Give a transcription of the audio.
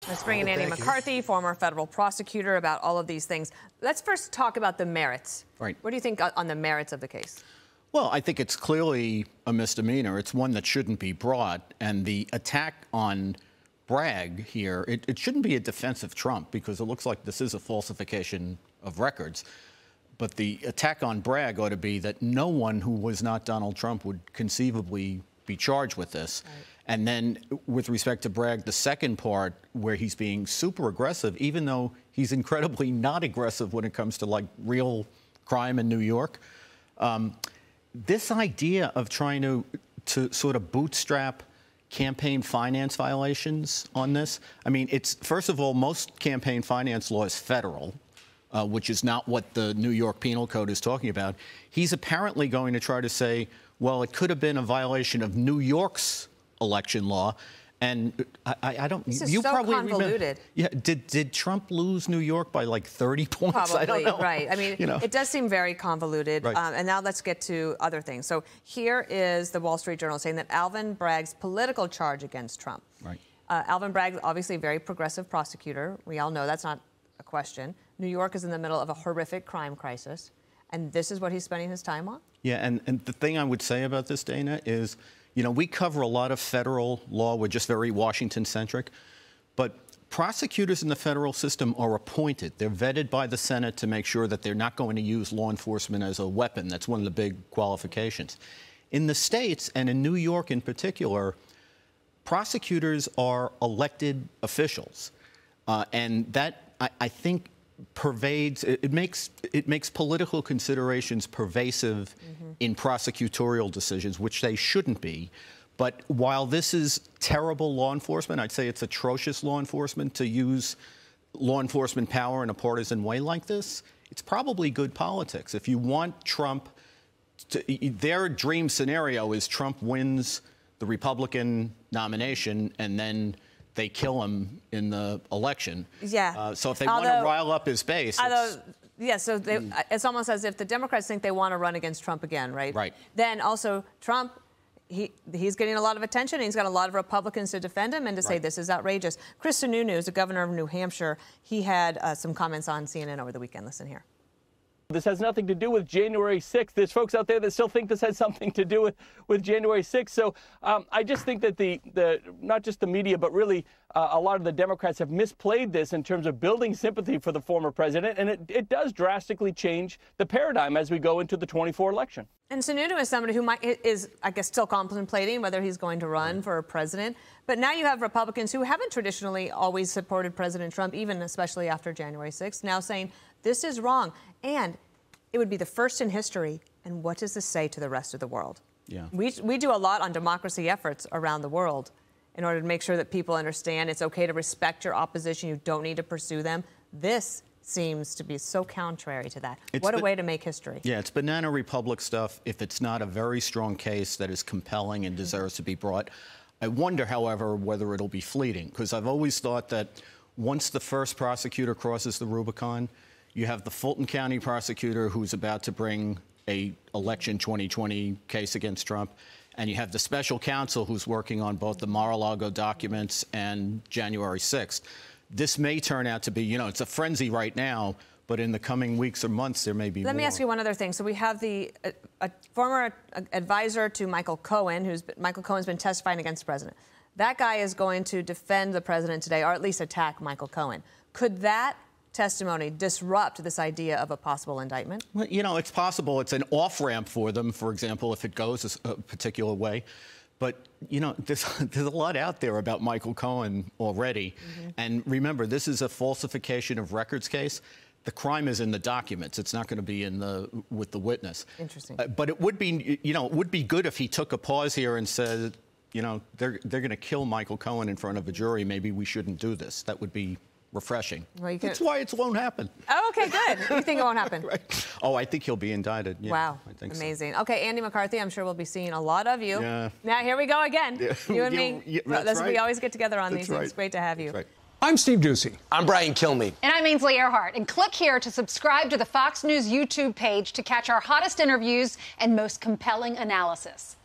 Let's bring in Andy McCarthy, former federal prosecutor, about all of these things. Let's first talk about the merits. Right. What do you think on the merits of the case? Well, I think it's clearly a misdemeanor. It's one that shouldn't be brought. And the attack on Bragg here, it shouldn't be a defense of Trump, because it looks like this is a falsification of records. But the attack on Bragg ought to be that no one who was not Donald Trump would conceivably be charged with this. Right. And then with respect to Bragg, the second part where he's being super aggressive, even though he's incredibly not aggressive when it comes to like real crime in New York. This idea of trying to sort of bootstrap campaign finance violations on this. I mean, it's, first of all, most campaign finance law is federal, which is not what the New York Penal Code is talking about. He's apparently going to try to say, well, it could have been a violation of New York's election law. And I don't. This is you so probably convoluted. Yeah. Did Trump lose New York by like 30 points? Probably, I don't know. right. I mean, it does seem very convoluted. Right. And now let's get to other things. So here is the Wall Street Journal saying that Alvin Bragg's political charge against Trump. Right. Alvin Bragg, obviously a very progressive prosecutor. We all know that's not a question. New York is in the middle of a horrific crime crisis, and this is what he's spending his time on? Yeah, and the thing I would say about this, Dana, is, you know, we cover a lot of federal law. We're just very Washington-centric. But prosecutors in the federal system are appointed. They're vetted by the Senate to make sure that they're not going to use law enforcement as a weapon. That's one of the big qualifications. In the states, and in New York in particular, prosecutors are elected officials. And that, I think, pervades, it makes political considerations pervasive in prosecutorial decisions, which they shouldn't be. But while this is terrible law enforcement, I'd say it's atrocious law enforcement to use law enforcement power in a partisan way like this. It's probably good politics. If you want Trump to, their dream scenario is Trump wins the Republican nomination and then they kill him in the election. Yeah. So if they want to rile up his base. Yeah, so it's almost as if the Democrats think they want to run against Trump again, right? Right. Then also Trump, he's getting a lot of attention. He's got a lot of Republicans to defend him and to say this is outrageous. Chris Sununu is the governor of New Hampshire. He had some comments on CNN over the weekend. Listen here. This has nothing to do with January 6th. There's folks out there that still think this has something to do with January 6th. So I just think that the not just the media, but really a lot of the Democrats have misplayed this in terms of building sympathy for the former president. And it does drastically change the paradigm as we go into the 24 election. And Sununu is somebody who is, I guess, still contemplating whether he's going to run for president. But now you have Republicans who haven't traditionally always supported President Trump, even especially after January 6th, now saying this is wrong. And it would be the first in history. And what does this say to the rest of the world? Yeah. We do a lot on democracy efforts around the world in order to make sure that people understand it's okay to respect your opposition. You don't need to pursue them. This seems to be so contrary to that. What a way to make history. Yeah, it's banana republic stuff if it's not a very strong case that is compelling and deserves to be brought. I wonder, however, whether it'll be fleeting, because I've always thought that once the first prosecutor crosses the Rubicon, you have the Fulton County prosecutor who's about to bring a election 2020 case against Trump, and you have the special counsel who's working on both the Mar-a-Lago documents and January 6th. This may turn out to be, you know, it's a frenzy right now, but in the coming weeks or months, there may be more. Let me ask you one other thing. So we have the former advisor to Michael Cohen, Michael Cohen's been testifying against the president. That guy is going to defend the president today, or at least attack Michael Cohen. Could that testimony disrupt this idea of a possible indictment? Well, you know, it's possible. It's an off-ramp for them, for example, if it goes a particular way. But, you know, there's a lot out there about Michael Cohen already. And remember, this is a falsification of records case. The crime is in the documents. It's not going to be with the witness. Interesting. But it would be, you know, it would be good if he took a pause here and said, you know, they're going to kill Michael Cohen in front of a jury. Maybe we shouldn't do this. That would be refreshing. Well, that's why it won't happen. Oh, okay, good. You think it won't happen? Right. Oh, I think he'll be indicted. Yeah, wow, I think amazing. So. Okay, Andy McCarthy, I'm sure we'll be seeing a lot of you. Yeah. Now, here we go again. Yeah. You and me. Yeah, We always get together on these things. Right. Great to have you. That's right. I'm Steve Ducey. I'm Brian Kilmeade. And I'm Ainsley Earhart. And click here to subscribe to the Fox News YouTube page to catch our hottest interviews and most compelling analysis.